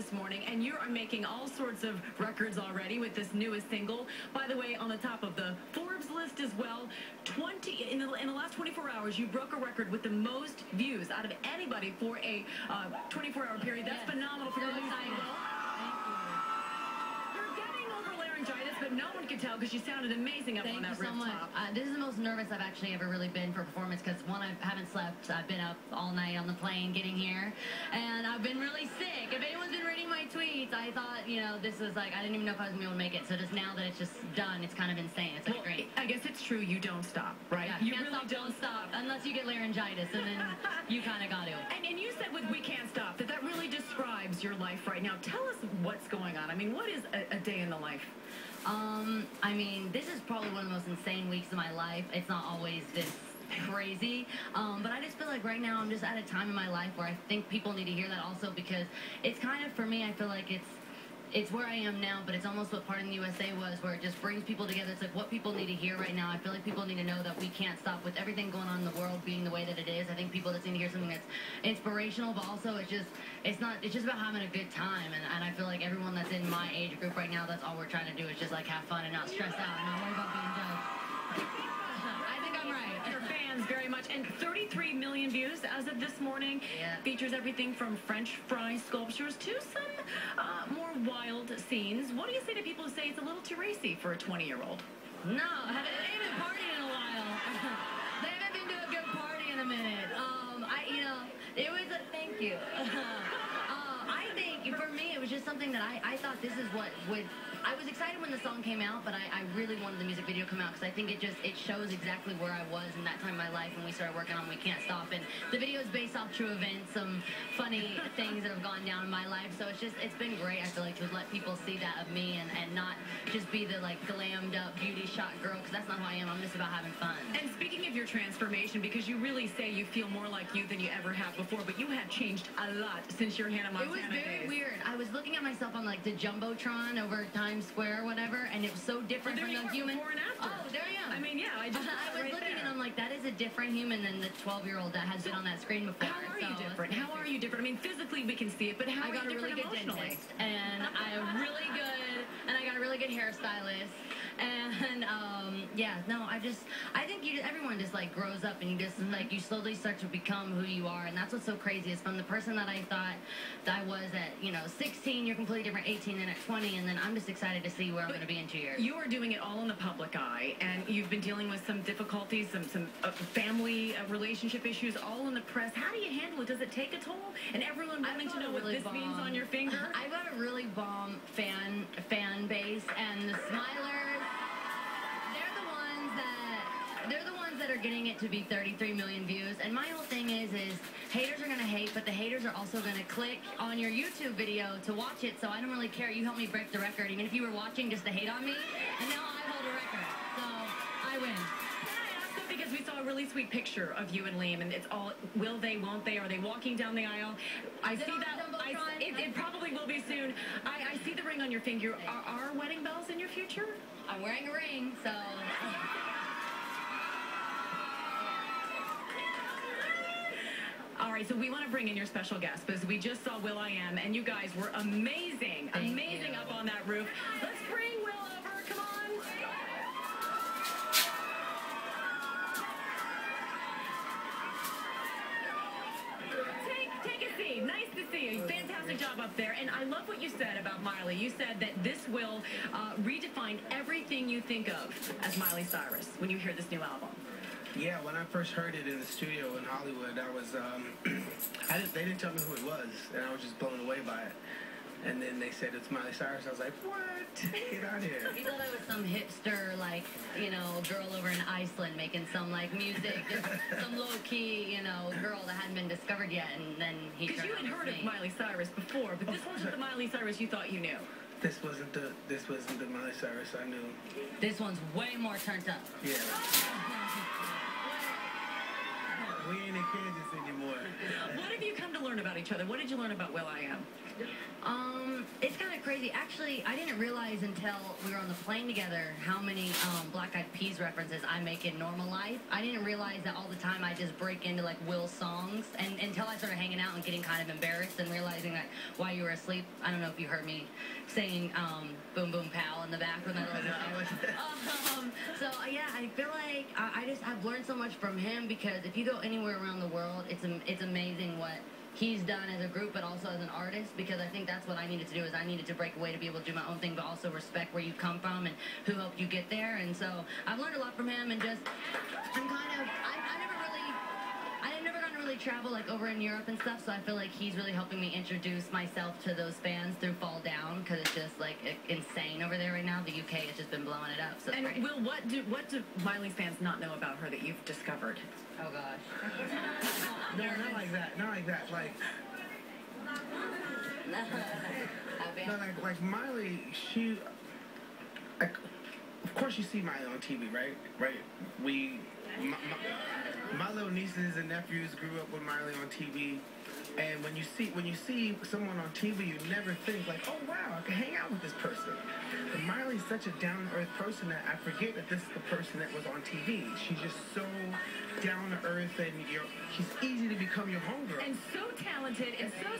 this morning, and you are making all sorts of records already with this newest single. By the way, on the top of the Forbes list as well, in the last 24 hours, you broke a record with the most views out of anybody for a 24-hour period. That's phenomenal for your new single. But no one could tell because you sounded amazing up on that rooftop. Thank you so much. This is the most nervous I've actually ever really been for a performance because, one, I haven't slept. I've been up all night on the plane getting here, and I've been really sick. If anyone's been reading my tweets, I thought, you know, this was like, I didn't even know if I was going to be able to make it. So just now that it's just done, it's kind of insane. It's like great. I guess it's true. You don't stop, right? Yeah, you can't really stop, don't stop. Unless you get laryngitis, and then you kind of got to. And you said with We Can't Stop that really describes your life right now. Tell us what's going on. I mean, what is a day in the life? I mean, this is probably one of the most insane weeks of my life. It's not always this crazy, but I just feel like right now I'm just at a time in my life where I think people need to hear that also, because it's kind of, for me, I feel like it's where I am now, but it's almost what Part of the USA was, where it just brings people together. It's like what people need to hear right now. I feel like people need to know that we can't stop with everything going on in the world being the way that it is. I think people just need to hear something that's inspirational, but also it's just about having a good time. And I feel like everyone that's in my age group right now, that's all we're trying to do is just like have fun and not stress out and not worry about being judged. I think I'm right. Your fans very much. And 33 million views as of this morning. Yeah. Features everything from French fry sculptures to some more wild scenes. What do you say to people who say it's a little too racy for a 20-year-old? No, they haven't been partying in a while. They haven't been to a good party in a minute. It was a thank you. I think for me it was just something that I thought this is what would. I was excited when the song came out, but I really wanted the music video to come out because I think it shows exactly where I was in that time of my life when we started working on We Can't Stop. And the video is based off true events, some funny things that have gone down in my life. So it's been great, I feel like, to let people see that of me and not just be the like glammed up beauty shot girl, because that's not who I am. I'm just about having fun. And speaking of your transformation, because you really say you feel more like you than you ever have before, but you have changed a lot since your Hannah Montana days. It was very weird. I was looking at myself on like the Jumbotron over Times Square or whatever, and it was so different from the human. Before and after. Oh, there I am. I mean, yeah, I was looking and I'm like, that is a different human than the 12-year-old that has been on that screen before. How are you different? How are you different? I mean, physically we can see it, but how are you different emotionally? I got a really good dentist, and I got a really good hairstylist, and yeah, no, I think everyone just like grows up, and you just like you slowly start to become who you are, and that's what's so crazy is from the person that I thought that I was at 16, you're completely different, 18, then at 20, and then I'm just excited to see where I'm going to be in 2 years. You are doing it all in the public eye, and you've been dealing with some difficulties, some family relationship issues, all in the press. How do you handle it? Does it take a toll? And everyone wanting to know what this means on your finger? I've got a really bomb fan base, and the Smilers, they're the ones that are getting it to be 33 million views. And my whole thing is haters are going to hate, but the haters are also going to click on your YouTube video to watch it, so I don't really care. You helped me break the record, even if you were watching just to hate on me, and now I hold a record, so I win. Because we saw a really sweet picture of you and Liam, and it's all, will they, won't they, are they walking down the aisle? I see that, it probably will be soon. I see the ring on your finger. Are wedding bells in your future? I'm wearing a ring, so... All right, so we want to bring in your special guest because we just saw will.i.am, and you guys were amazing, amazing up on that roof. Let's bring Will over. Come on. Take a seat. Nice to see you. Fantastic job up there. And I love what you said about Miley. You said that this will redefine everything you think of as Miley Cyrus when you hear this new album. Yeah, when I first heard it in the studio in Hollywood, I was, they didn't tell me who it was, and I was just blown away by it. And then they said it's Miley Cyrus. I was like, what? Get out of here. You thought I was some hipster, like, girl over in Iceland making some, like, music, just some low-key, girl that hadn't been discovered yet, and then he turned Because you had heard of Miley Cyrus before, but this wasn't the Miley Cyrus you thought you knew. This wasn't the Miley Cyrus I knew. This one's way more turned up. Yeah. We ain't in Kansas anymore. What have you come to learn learn about each other? What did you learn about Will I Am? It's kind of crazy. Actually, I didn't realize until we were on the plane together how many Black Eyed Peas references I make in normal life. I didn't realize that all the time I just break into like Will's songs, and until I started hanging out and getting kind of embarrassed and realizing that while you were asleep, I don't know if you heard me saying "Boom Boom Pow" in the background. So yeah, I feel like I've learned so much from him, because if you go anywhere around the world, it's amazing what he's done as a group, but also as an artist, because I think that's what I needed to do. Is I needed to break away to be able to do my own thing, but also respect where you come from and who helped you get there. And so I've learned a lot from him, and just I'm kind of I never gotten to really travel like over in Europe and stuff, so I feel like he's really helping me introduce myself to those fans through Fall Down, because it's just like insane over there right now. The UK has just been blowing it up. So and great. Will, what do Miley's fans not know about her that you've discovered? Oh gosh. No, not like that. Not like that. Like, no, like Miley, she, like, of course you see Miley on TV, right? Right? My little nieces and nephews grew up with Miley on TV, and when you see someone on TV, you never think like, oh wow, I can hang out with this person. But Miley's such a down-to-earth person that I forget that this is the person that was on TV. She's just so down to earth, and she's easy to become your homegirl. And so talented and so